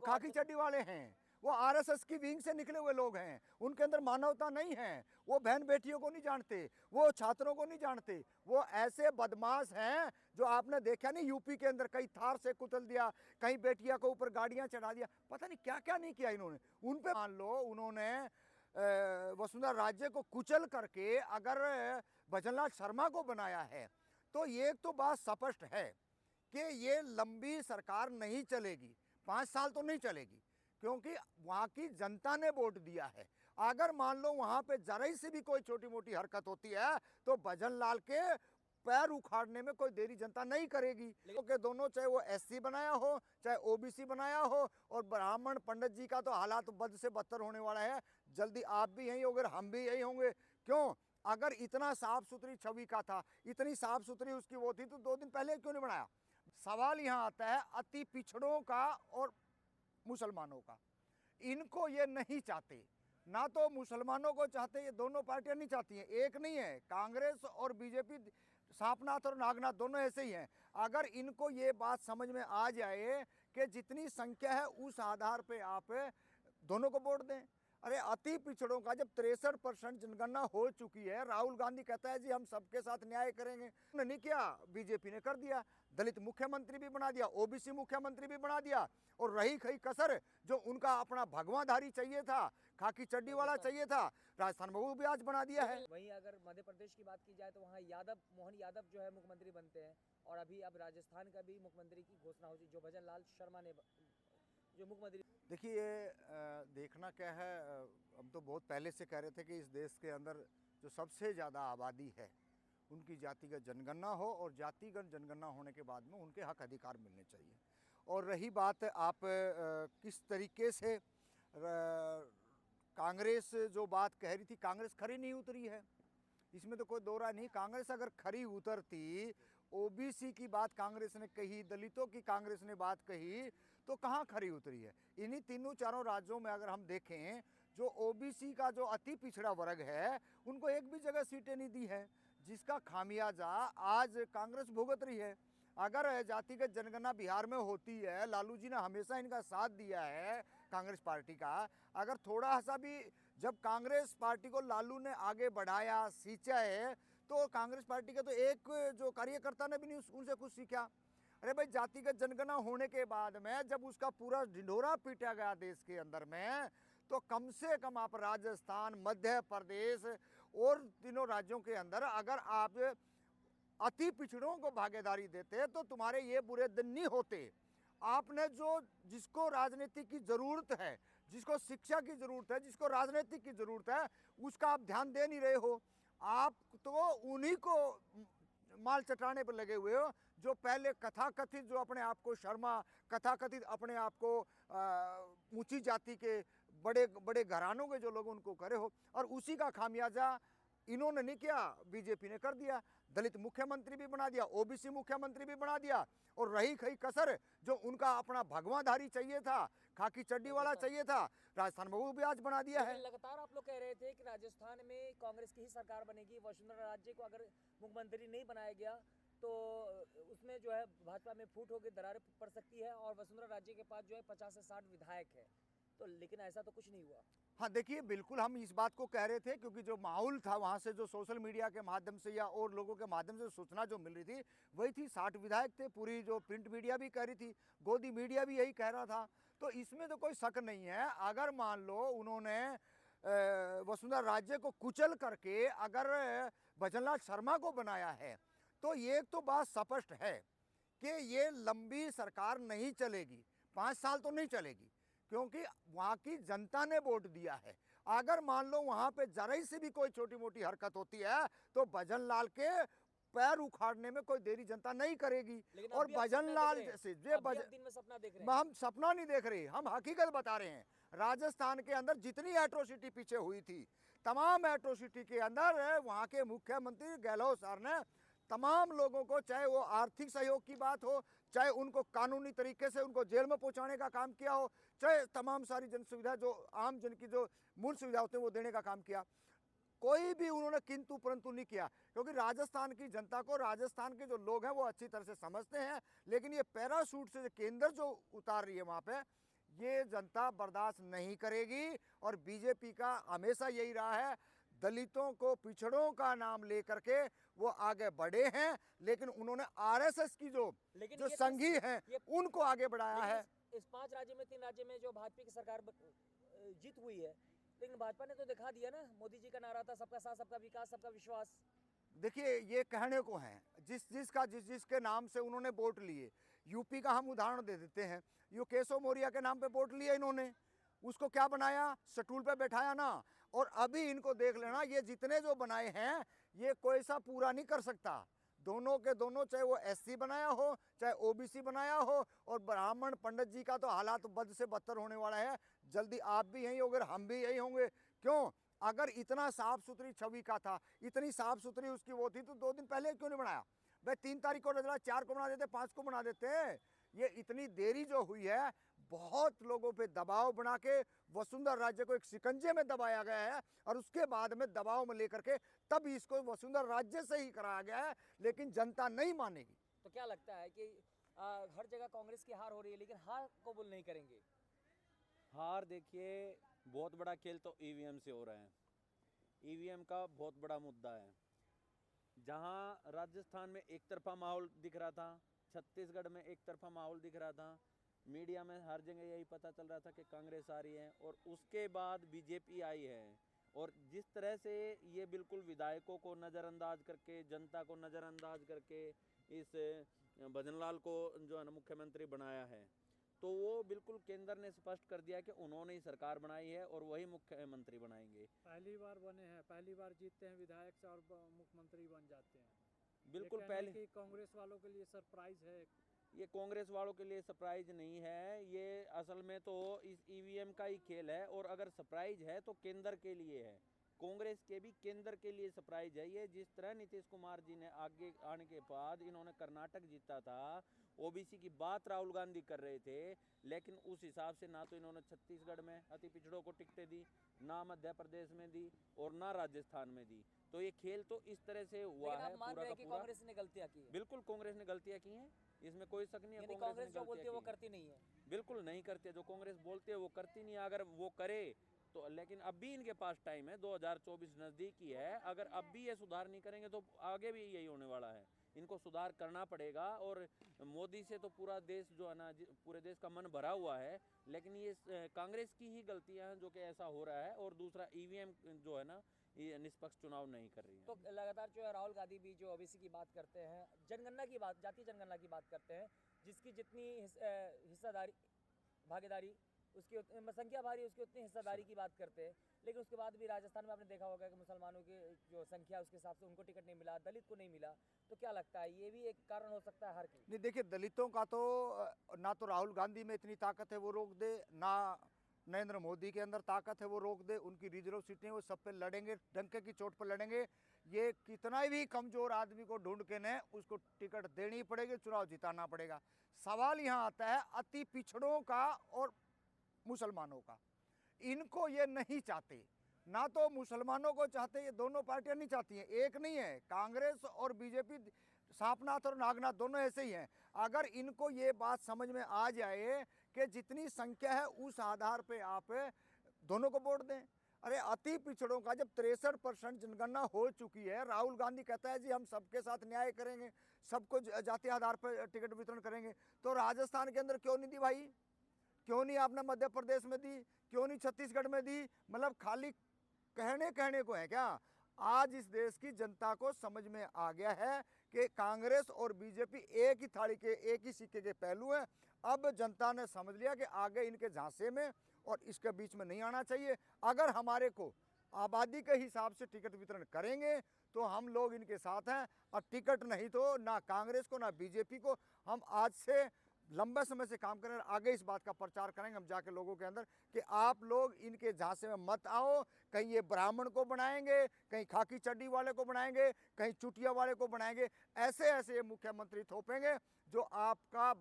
खाकी चड्डी वाले हैं, वो आरएसएस की विंग से निकले हुए लोग हैं, उनके अंदर मानवता नहीं है, वो बहन बेटियों को नहीं जानते, वो छात्रों को नहीं जानते, वो ऐसे बदमाश हैं जो आपने देखा नहीं यूपी के अंदर कहीं थार से कुचल दिया, कहीं बेटिया को ऊपर गाड़ियां चढ़ा दिया, पता नहीं क्या क्या नहीं किया इन्होंने। उन पे मान लो उन्होंने वसुंधरा राजे को कुचल करके अगर भजनलाल शर्मा को बनाया है तो ये तो बात स्पष्ट है कि ये लंबी सरकार नहीं चलेगी, 5 साल तो नहीं चलेगी, क्योंकि वहाँ की जनता ने वोट दिया है। अगर मान लो वहाँ पे जरा ही से भी कोई छोटी मोटी हरकत होती है तो भजनलाल के पैर उखाड़ने में कोई देरी जनता नहीं करेगी। क्योंकि दोनों, चाहे वो एससी बनाया हो चाहे ओबीसी बनाया हो, और ब्राह्मण पंडित जी का तो हालात बद से बदतर होने वाला है। जल्दी आप भी यही होंगे, हम भी यही होंगे। क्यों? अगर इतना साफ सुथरी छवि का था, इतनी साफ सुथरी उसकी वो थी, तो 2 दिन पहले क्यों नहीं बनाया? सवाल यहाँ आता है अति पिछड़ों का और मुसलमानों का। इनको ये नहीं चाहते, ना तो मुसलमानों को चाहते, ये दोनों पार्टियां नहीं चाहती हैं, एक नहीं है। कांग्रेस और बीजेपी, सांपनाथ और नागनाथ दोनों ऐसे ही हैं। अगर इनको ये बात समझ में आ जाए कि जितनी संख्या है उस आधार पे आप दोनों को वोट दें। अरे अति पिछड़ों का जब 63% जनगणना हो चुकी है, राहुल गांधी कहता है जी हम सबके साथ न्याय करेंगे, उन्होंने नहीं किया, बीजेपी ने कर दिया। दलित मुख्यमंत्री भी बना दिया, ओबीसी मुख्यमंत्री भी बना दिया, और रही खई कसर जो उनका अपना भगवाधारी चाहिए था, खाकी चड्डी वाला चाहिए था, राजस्थान में वो भी आज बना दिया है। वहीं अगर मध्य प्रदेश की बात की जाए तो वहाँ यादव, मोहन यादव जो है मुख्यमंत्री बनते हैं, और अभी अब राजस्थान का भी मुख्यमंत्री की घोषणा हुई जो भजनलाल शर्मा ने जो मुख्यमंत्री। देखिए देखना क्या है, हम तो बहुत पहले से कह रहे थे कि इस देश के अंदर जो सबसे ज़्यादा आबादी है उनकी जातिगत जनगणना हो, और जातिगत जनगणना होने के बाद में उनके हक अधिकार मिलने चाहिए। और रही बात आप किस तरीके से कांग्रेस जो बात कह रही थी, कांग्रेस खरी नहीं उतरी है, इसमें तो कोई दो राय नहीं। कांग्रेस अगर खरी उतरती, ओबीसी की बात कांग्रेस ने कही, दलितों की कांग्रेस ने बात कही, तो कहाँ खरी उतरी है? इन्हीं तीनों चारों राज्यों में अगर हम देखें, जो ओबीसी का जो अति पिछड़ा वर्ग है उनको एक भी जगह सीटें नहीं दी है, जिसका खामियाजा आज कांग्रेस भुगत रही है। अगर जातिगत जनगणना बिहार में होती है, लालू जी ने हमेशा इनका साथ दिया है कांग्रेस पार्टी का, अगर थोड़ा सा भी जब कांग्रेस पार्टी को लालू ने आगे बढ़ाया, सींचा है, तो कांग्रेस पार्टी के तो एक जो कार्यकर्ता ने भी नहीं उनसे कुछ सीखा। अरे भाई, जातिगत जनगणना होने के बाद में जब उसका पूरा ढिंढोरा पीटा गया देश के अंदर में, तो कम से कम आप राजस्थान, मध्य प्रदेश और तीनों राज्यों के अंदर अगर आप अति पिछड़ों को भागीदारी देते तो तुम्हारे ये बुरे दिन नहीं होते। आपने जो, जिसको राजनीति की जरूरत है, जिसको शिक्षा की जरूरत है, जिसको राजनीति की जरूरत है, उसका आप ध्यान दे नहीं रहे हो। आप तो उन्हीं को माल चटाने पर लगे हुए हो जो पहले कथाकथित, जो अपने आप को शर्मा, कथाकथित अपने आप को ऊंची जाति के बड़े बड़े घरानों के जो लोग उनको करे हो, और उसी का खामियाजा इन्होंने नहीं किया, बीजेपी ने कर दिया। दलित मुख्यमंत्री भी बना दिया, ओबीसी मुख्यमंत्री भी बना दिया, और रही खई कसर जो उनका अपना भगवाधारी चाहिए था, खाकी चड्डी वाला चाहिए था, राजस्थान में वो भी आज बना दिया है। लगातार आप लोग कह रहे थे कि राजस्थान में कांग्रेस की ही सरकार बनेगी, वसुंधरा राजे को अगर मुख्यमंत्री नहीं बनाया गया तो उसमें जो है भाजपा में फूट होकर दरारें पड़ सकती है, और वसुंधरा राजे के पास जो है 50 से 60 विधायक है, तो लेकिन ऐसा तो कुछ नहीं हुआ। हाँ देखिए, बिल्कुल हम इस बात को कह रहे थे, क्योंकि जो माहौल था वहाँ से, जो सोशल मीडिया के माध्यम से या और लोगों के माध्यम से सूचना जो मिल रही थी वही थी, 60 विधायक थे। पूरी जो प्रिंट मीडिया भी कह रही थी, गोदी मीडिया भी यही कह रहा था, तो इसमें तो कोई शक नहीं है। अगर मान लो उन्होंने वसुंधरा राजे को कुचल करके अगर भजनलाल शर्मा को बनाया है, तो ये तो बात स्पष्ट है कि ये लंबी सरकार नहीं चलेगी, 5 साल तो नहीं चलेगी, क्योंकि वहाँ की जनता ने वोट दिया है। अगर मान लो वहाँ पे जरा ही से भी कोई छोटी मोटी हरकत होती है तो भजनलाल के पैर उखाड़ने में कोई देरी जनता नहीं करेगी। और भजनलाल जैसे दिन में सपना देख रहे हैं। हम सपना नहीं देख रहे, हम हकीकत बता रहे हैं। राजस्थान के अंदर जितनी एट्रोसिटी पीछे हुई थी, तमाम एट्रोसिटी के अंदर वहाँ के मुख्यमंत्री गहलोत सर ने तमाम लोगों को, चाहे वो आर्थिक सहयोग की बात हो, चाहे उनको कानूनी तरीके से उनको जेल में पहुंचाने का काम किया हो, चाहे तमाम सारी जन सुविधा जो आम जन की जो मूल सुविधा होती है वो देने का काम किया। कोई भी उन्होंने किंतु परंतु नहीं किया, क्योंकि राजस्थान की जनता को, राजस्थान के जो लोग हैं वो अच्छी तरह से समझते हैं। लेकिन ये पैराशूट से केंद्र जो उतार रही है वहाँ पे, ये जनता बर्दाश्त नहीं करेगी। और बीजेपी का हमेशा यही रहा है, दलितों को, पिछड़ों का नाम लेकर के वो आगे बढ़े हैं, लेकिन उन्होंने आरएसएस की जो लेकिन जो ये संघी हैं ये उनको आगे बढ़ाया लेकिन है। इस 5 राज्य में 3 राज्य में जो भाजपा की सरकार जीत हुई है, लेकिन भाजपा ने तो दिखा दिया ना, मोदी जी का नारा था सबका साथ सबका विकास सबका विश्वास। देखिए ये कहने को हैं, जिसके नाम से उन्होंने वोट लिए। यूपी का हम उदाहरण दे देते हैं, यो केशव मौर्य के नाम पे वोट लिए इन्होंने, उसको क्या बनाया, स्टूल पे बैठाया ना। और अभी इनको देख लेना, ये जितने जो बनाए हैं ये कोई सा पूरा नहीं कर सकता। दोनों के दोनों, चाहे वो एससी बनाया हो चाहे ओबीसी बनाया हो। और ब्राह्मण पंडित जी का तो हालात बद से बदतर होने वाला है। जल्दी आप भी यही होंगे, हम भी यही होंगे। क्यों? अगर इतना साफ सुथरी छवि का था, इतनी साफ सुथरी उसकी वो थी, तो 2 दिन पहले क्यों नहीं बनाया भाई? 3 तारीख को रजड़ा 4 को बना देते, 5 को बना देते। ये इतनी देरी जो हुई है, बहुत लोगों पे दबाव बना के वसुंधरा राज्य को एक शिकंजे में दबाया गया है। और उसके बाद में दबाव में लेकर के तब इसको वसुंधरा राज्य से ही कराया गया है, लेकिन जनता नहीं मानेगी। तो क्या लगता है कि हर जगह कांग्रेस की हार हो रही है, लेकिन हार कबूल नहीं करेंगे? हार देखिए, बहुत बड़ा खेल तो ईवीएम से हो रहा है। ईवीएम का बहुत बड़ा मुद्दा है। जहां राजस्थान में एक तरफा माहौल दिख रहा था, छत्तीसगढ़ में एक तरफा माहौल दिख रहा था, मीडिया में हर जगह यही पता चल रहा था कि कांग्रेस आ रही है, और उसके बाद बीजेपी आई है। और जिस तरह से ये बिल्कुल विधायकों को नज़रअंदाज करके, जनता को नज़रअंदाज करके इस भजनलाल को जो है ना मुख्यमंत्री बनाया है, तो वो बिल्कुल केंद्र ने स्पष्ट कर दिया कि उन्होंने ही सरकार बनाई है और वही मुख्यमंत्री बनाएंगे। पहली बार बने हैं, पहली बार जीतते हैं विधायक से और मुख्यमंत्री बन जाते हैं। बिल्कुल ये कहना पहले कि कांग्रेस वालों के लिए सरप्राइज है। ये कांग्रेस वालों के लिए सरप्राइज नहीं है, ये असल में तो इस ईवीएम का ही खेल है। और अगर सरप्राइज है तो केंद्र के लिए है, कांग्रेस के भी केंद्र के लिए सरप्राइज है ये। जिस तरह नीतीश कुमार जी ने आगे आने के बाद इन्होंने कर्नाटक जीता था, ओबीसी की बात राहुल गांधी कर रहे थे, लेकिन उस हिसाब से ना तो इन्होंने छत्तीसगढ़ में अति पिछड़ों को टिकटें दी, ना मध्य प्रदेश में दी, और ना राजस्थान में दी। तो ये खेल तो इस तरह से हुआ लेकिन है आप मान पूरा रहे का हैं कि पूरा। कांग्रेस ने गलतियां की है? बिल्कुल कांग्रेस ने गलतियां की हैं, इसमें कोई शक नहीं है। यानी कांग्रेस कांग्रेस ने जो बोलती है वो गलतियां की हैं। करती नहीं है? बिल्कुल नहीं करते, जो कांग्रेस बोलते है वो करती नहीं है। अगर वो करे तो, लेकिन अब भी इनके पास टाइम है, 2024 नज़दीकी है। अगर अब भी ये सुधार नहीं करेंगे तो आगे भी यही होने वाला है। इनको सुधार करना पड़ेगा। और मोदी से तो पूरा देश जो है ना, पूरे देश का मन भरा हुआ है, लेकिन ये कांग्रेस की ही गलतियां हैं जो कि ऐसा हो रहा है। और दूसरा ईवीएम जो है ना, ये निष्पक्ष चुनाव नहीं कर रही है। तो लगातार जो है राहुल गांधी भी जो ओबीसी की बात करते हैं, जनगणना की बात, जातीय जनगणना की बात करते हैं, जिसकी जितनी हिस्सादारी, भागीदारी उसकी संख्या भारी, उसकी उतनी हिस्सादारी की बात करते हैं। लेकिन उसके बाद भी राजस्थान में आपने देखा होगा कि मुसलमानों की जो संख्या उसके हिसाब से उनको टिकट नहीं मिला, दलित को नहीं मिला। तो क्या लगता है ये भी एक कारण हो सकता है हार की? नहीं, देखिए दलितों का तो ना तो राहुल गांधी में इतनी ताकत है वो रोक दे, ना नरेंद्र मोदी के अंदर ताकत है वो रोक दे। उनकी रिजर्व सीटें वो सब पे लड़ेंगे, डंके की चोट पर लड़ेंगे। ये कितना भी कमज़ोर आदमी को ढूंढ के न उसको टिकट देनी पड़ेगी, चुनाव जिताना पड़ेगा। सवाल यहाँ आता है अति पिछड़ों का और मुसलमानों का। इनको ये नहीं चाहते, ना तो मुसलमानों को चाहते, ये दोनों पार्टियां नहीं चाहती हैं, एक नहीं है। कांग्रेस और बीजेपी सांपनाथ और नागनाथ दोनों ऐसे ही हैं। अगर इनको ये बात समझ में आ जाए कि जितनी संख्या है उस आधार पे आप दोनों को वोट दें। अरे अति पिछड़ों का जब 63% जनगणना हो चुकी है, राहुल गांधी कहता है जी हम सबके साथ न्याय करेंगे, सबको जातीय आधार पर टिकट वितरण करेंगे, तो राजस्थान के अंदर क्यों नहीं दी भाई? क्यों नहीं आपने मध्य प्रदेश में दी? क्यों नहीं छत्तीसगढ़ में दी? मतलब खाली कहने को है क्या? आज इस देश की जनता को समझ में आ गया है कि कांग्रेस और बीजेपी एक ही थाली के, एक ही सिक्के के पहलू हैं। अब जनता ने समझ लिया कि आगे इनके झांसे में और इसके बीच में नहीं आना चाहिए। अगर हमारे को आबादी के हिसाब से टिकट वितरण करेंगे तो हम लोग इनके साथ हैं, और टिकट नहीं तो ना कांग्रेस को ना बीजेपी को। हम आज से लंबे समय से काम करें, आगे इस बात का प्रचार करेंगे हम जाके लोगों के अंदर कि आप लोग इनके झांसे में मत आओ। कहीं ये ब्राह्मण को बनाएंगे, कहीं खाकी चड्डी वाले को बनाएंगे, कहीं चुटिया वाले को बनाएंगे। ऐसे ऐसे ये मुख्यमंत्री थोपेंगे जो आपका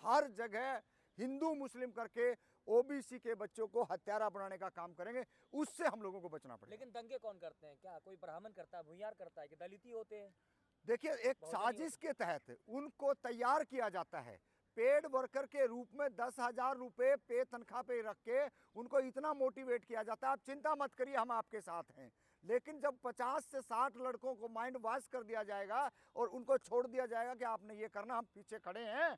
हर जगह हिंदू मुस्लिम करके ओबीसी के बच्चों को हत्यारा बनाने का काम करेंगे। उससे हम लोगों को बचना पड़ेगा। लेकिन दंगे कौन करते हैं? क्या कोई ब्राह्मण करता है, भूमियार करता है, कि दलित ही होते हैं? देखिए एक साजिश के तहत उनको तैयार किया जाता है। पेड वर्कर के रूप में 10,000 रुपये पे तनख्वाह पे रख के उनको इतना मोटिवेट किया जाता है, आप चिंता मत करिए हम आपके साथ हैं। लेकिन जब 50 से 60 लड़कों को माइंड वॉश कर दिया जाएगा और उनको छोड़ दिया जाएगा कि आपने ये करना, हम पीछे खड़े हैं,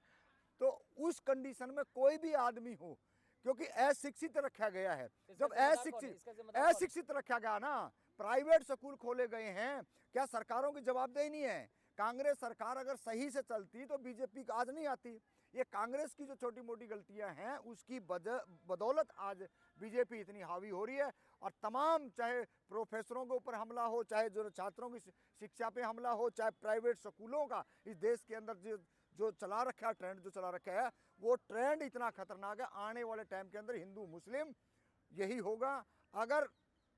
तो उस कंडीशन में कोई भी आदमी हो, क्योंकि अशिक्षित रखा गया है। जब अशिक्षित रखा गया ना, प्राइवेट स्कूल खोले गए हैं, क्या सरकारों की जवाबदेही नहीं है? कांग्रेस सरकार अगर सही से चलती तो बीजेपी आज नहीं आती। ये कांग्रेस की जो छोटी मोटी गलतियां हैं उसकी बदौलत आज बीजेपी इतनी हावी हो रही है। और तमाम, चाहे प्रोफेसरों के ऊपर हमला हो, चाहे जो छात्रों की शिक्षा पे हमला हो, चाहे प्राइवेट स्कूलों का इस देश के अंदर जो चला रखा है, ट्रेंड जो चला रखा है, वो ट्रेंड इतना खतरनाक है। आने वाले टाइम के अंदर हिंदू मुस्लिम यही होगा। अगर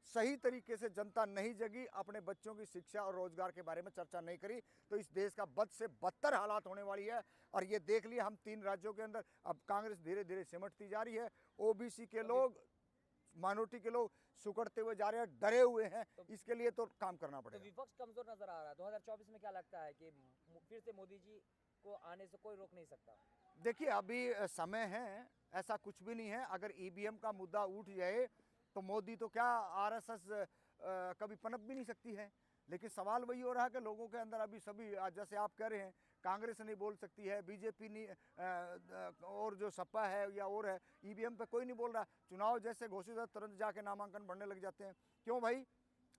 सही तरीके से जनता नहीं जगी, अपने बच्चों की शिक्षा और रोजगार के बारे में चर्चा नहीं करी, तो इस देश का बद से बदतर हालात होने वाली है। और ये देख लिया हम 3 राज्यों के अंदर, अब कांग्रेस धीरे धीरे सिमटती जा रही है। ओबीसी के लोग, माइनॉरिटी के लोग सुकड़ते हुए जा रहे हैं, डरे हुए हैं। इसके लिए तो काम करना तो पड़ेगा। विपक्ष कमजोर नजर आ रहा है। 2024 में क्या लगता है कि फिर से मोदी जी को आने से कोई रोक नहीं सकता? देखिए, अभी समय है, ऐसा कुछ भी नहीं है। अगर ईवीएम का मुद्दा उठ जाए तो मोदी तो क्या, आरएसएस कभी पनप भी नहीं सकती है। लेकिन सवाल वही हो रहा है कि लोगों के अंदर अभी सभी, आज जैसे आप कह रहे हैं, कांग्रेस नहीं बोल सकती है, बीजेपी नहीं, और जो सपा है या और है, ईवीएम पे कोई नहीं बोल रहा। चुनाव जैसे घोषित है तुरंत जाके नामांकन भरने लग जाते हैं। क्यों भाई?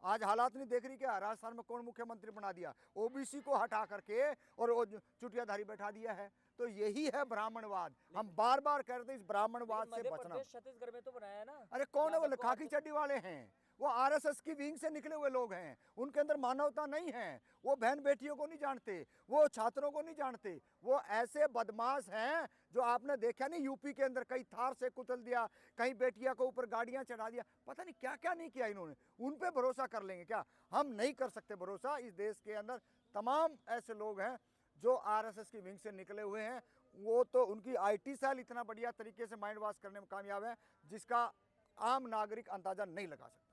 आज हालात नहीं देख रही क्या? राजस्थान में कौन मुख्यमंत्री बना दिया? ओबीसी को हटा करके और वो चुटियाधारी बैठा दिया है। तो यही है ब्राह्मणवाद। हम बार बार कह रहे थे इस ब्राह्मणवाद से बचना। छत्तीसगढ़ में तो बनाया है ना। अरे कौन है वो? यादव को खाकी चड्डी वाले हैं, वो आरएसएस की विंग से निकले हुए लोग हैं। उनके अंदर मानवता नहीं है। वो बहन बेटियों को नहीं जानते, वो छात्रों को नहीं जानते। वो ऐसे बदमाश हैं जो आपने देखा नहीं, यूपी के अंदर कहीं थार से कुचल दिया, कहीं बेटिया को ऊपर गाड़ियां चढ़ा दिया, पता नहीं क्या क्या नहीं किया इन्होंने। उन पे भरोसा कर लेंगे क्या? हम नहीं कर सकते भरोसा। इस देश के अंदर तमाम ऐसे लोग हैं जो आरएसएस की विंग से निकले हुए हैं। वो तो उनकी आईटी सेल इतना बढ़िया तरीके से माइंड वॉश करने में कामयाब है जिसका आम नागरिक अंदाजा नहीं लगा सकता।